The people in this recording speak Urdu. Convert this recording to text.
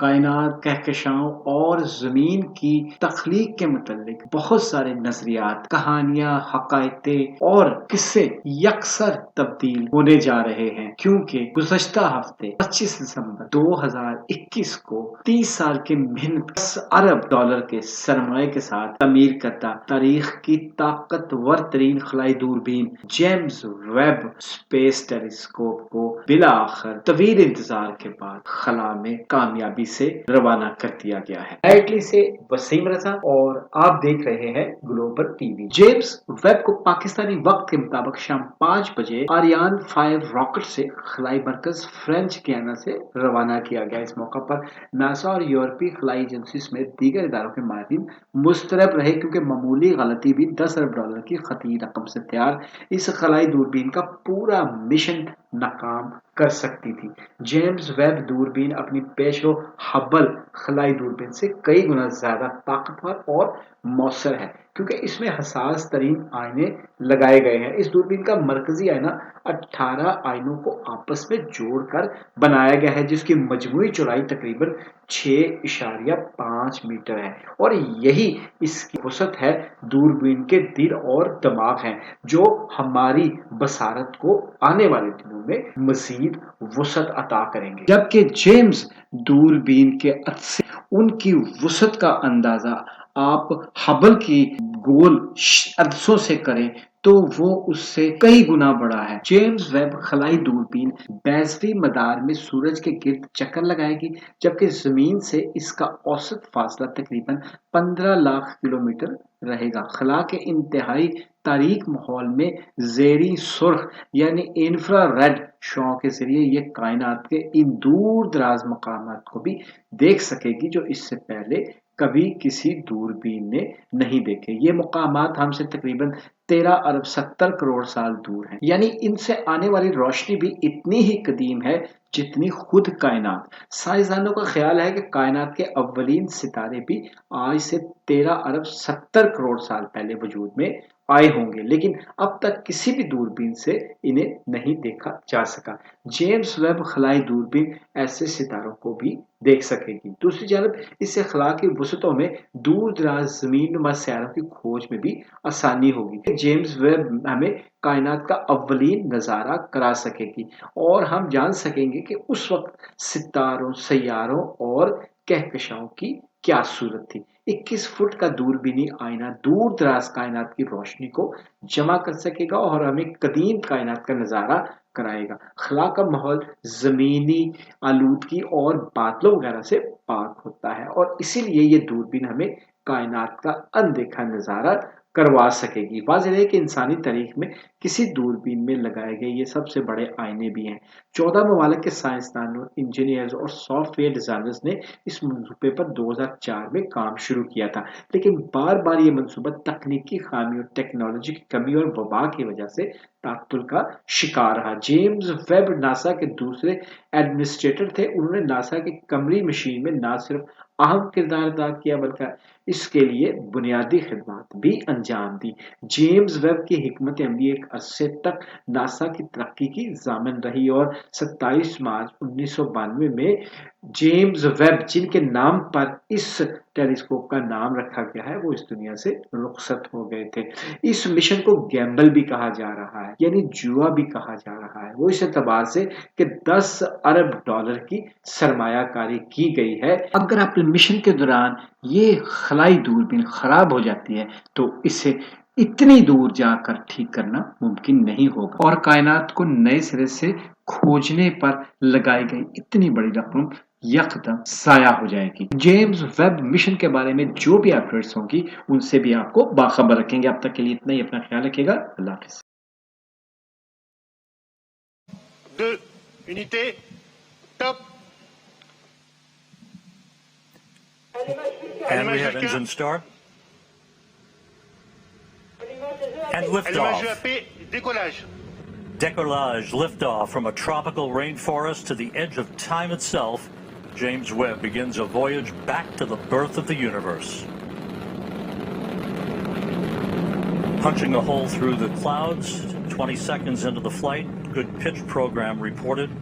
کائنات، کہکشاؤں اور زمین کی تخلیق کے متعلق بہت سارے نظریات، کہانیاں، حقائق اور قصے یکسر تبدیل ہونے جا رہے ہیں، کیونکہ گزشتہ ہفتے 25 دسمبر 2021 کو 30 سال کی محنت 10 ارب ڈالر کے سرمایہ کے ساتھ تعمیر کردہ تاریخ کی طاقتور ترین خلائی دوربین جیمز ویب اسپیس ٹیلیسکوپ کو بالآخر طویل انتظار کے بعد خلا میں کامیابی سے روانہ کر دیا گیا ہے۔ اٹلی سے وسیم رضا اور آپ دیکھ رہے ہیں global T V. James Webb کو پاکستانی وقت کے مطابق شام 5 بجے آریان 5 راکٹ سے خلائی مرکز فرینچ گیانا سے روانہ کیا گیا۔ اس موقع پر ناسا اور یورپی خلائی ایجنسی سمیت دیگر اداروں کے ماہرین مضطرب رہے، کیونکہ معمولی غلطی بھی 10 ارب ڈالر کی خطی رقم سے تیار اس خلائی دوربین کا پورا مشن ناکام کر سکتی تھی۔ جیمز ویب دوربین اپنی پیشرو ہبل خلائی دوربین سے کئی گنا زیادہ طاقتور اور مؤثر ہے، کیونکہ اس میں حساس ترین آئینے لگائے گئے ہیں۔ اس دوربین کا مرکزی آئینہ 18 آئینوں کو آپس میں جوڑ کر بنایا گیا ہے، جس کی مجموعی چوڑائی تقریباً 6.5 میٹر ہے، اور یہی اس کی وسعت ہے۔ دوربین کے دل اور دماغ ہیں جو ہماری بصارت کو آنے والے دنوں میں مزید وسعت عطا کریں گے، جبکہ جیمز دوربین کے عدسے ان کی وسعت کا اندازہ آپ ہبل کی گول عدسوں سے کریں تو وہ اس سے کئی گنا بڑا ہے۔ جیمز ویب خلائی دوربین بیضوی مدار میں سورج کے گرد چکر لگائے گی، جبکہ زمین سے اس کا اوسط فاصلہ تقریباً 15 لاکھ کلومیٹر رہے گا۔ خلا کے انتہائی تاریک ماحول میں زیریں سرخ یعنی انفرا ریڈ شعاعوں کے ذریعے یہ کائنات کے ان دور دراز مقامات کو بھی دیکھ سکے گی جو اس سے پہلے کبھی کسی دوربین نے نہیں دیکھے۔ یہ مقامات ہم سے تقریباً 13 ارب 70 کروڑ سال دور ہیں، یعنی ان سے آنے والی روشنی بھی اتنی ہی قدیم ہے جتنی خود کائنات۔ سائنسدانوں کا خیال ہے کہ کائنات کے اولین ستارے بھی آج سے 13 ارب 70 کروڑ سال پہلے وجود میں آئے ہوں گے، لیکن اب تک کسی بھی دوربین سے انہیں نہیں دیکھا جا سکا۔ جیمز ویب خلائی دوربین ایسے ستاروں کو بھی دیکھ سکے گی۔ دوسری جانب اس سے خلا کی وسعتوں میں دور دراز زمین نما سیاروں کی کھوج میں بھی آسانی ہوگی۔ جیمز ویب ہمیں کائنات کا اولین نظارہ کرا سکے گی اور ہم جان سکیں گے کہ اس وقت ستاروں، سیاروں اور کہکشاؤں کی کیا صورت تھی۔ 21 فٹ کا دوربینی آئینہ دور دراز کائنات کی روشنی کو جمع کر سکے گا اور ہمیں قدیم کائنات کا نظارہ کرائے گا۔ خلا کا ماحول زمینی آلودگی اور بادلوں وغیرہ سے پاک ہوتا ہے، اور اسی لیے یہ دوربین ہمیں کائنات کا اندیکھا نظارہ کروا سکے گی۔ واضح ہے کہ انسانی تاریخ میں کسی دوربین میں لگائے گئے یہ سب سے بڑے آئینے بھی ہیں۔ 14 ممالک کے سائنسدانوں، انجینئرز اور سافٹ ویئر ڈیزائنرز نے اس منصوبے پر 2004 میں کام شروع کیا تھا، لیکن بار بار یہ منصوبہ تکنیکی خامیوں، ٹیکنالوجی کی کمی اور وبا کی وجہ سے تعطل کا شکار رہا۔ جیمز ویب ناسا کے دوسرے ایڈمنسٹریٹر تھے۔ انہوں نے ناسا کی قمری مشین میں نہ صرف اہم کردار ادا کیا بلکہ اس کے لیے بنیادی خدمات بھی انجام دی۔ جیمز ویب کی حکمت عملی ایک عرصے تک ناسا کی ترقی کی ضامن رہی، اور 27 مارچ 1992 میں جیمز ویب، جن کے نام پر اس ٹیلیسکوپ کا نام رکھا گیا ہے، وہ اس دنیا سے رخصت ہو گئے تھے۔ اس مشن کو گیمبل بھی کہا جا رہا ہے، یعنی جوا بھی کہا جا رہا ہے، وہ اس اعتبار سے کہ 10 ارب ڈالر کی سرمایہ کاری کی گئی ہے۔ اگر اپنے مشن کے دوران یہ خلائی دوربین خراب ہو جاتی ہے تو اسے اتنی دور جا کر ٹھیک کرنا ممکن نہیں ہوگا، اور کائنات کو نئے سرے سے کھوجنے پر لگائی گئی اتنی بڑی رقم یکدم ضائع ہو جائے گی۔ جیمز ویب مشن کے بارے میں جو بھی اپڈیٹس ہوں گی ان سے بھی آپ کو باخبر رکھیں گے۔ اب تک کے لیے اتنا ہی، اپنا خیال رکھیے گا۔ اللہ حافظ۔ Unité, top. And we have engine start. And liftoff. Décollage. Decollage, liftoff from a tropical rainforest to the edge of time itself. James Webb begins a voyage back to the birth of the universe. Punching a hole through the clouds, 20 seconds into the flight, good pitch program reported.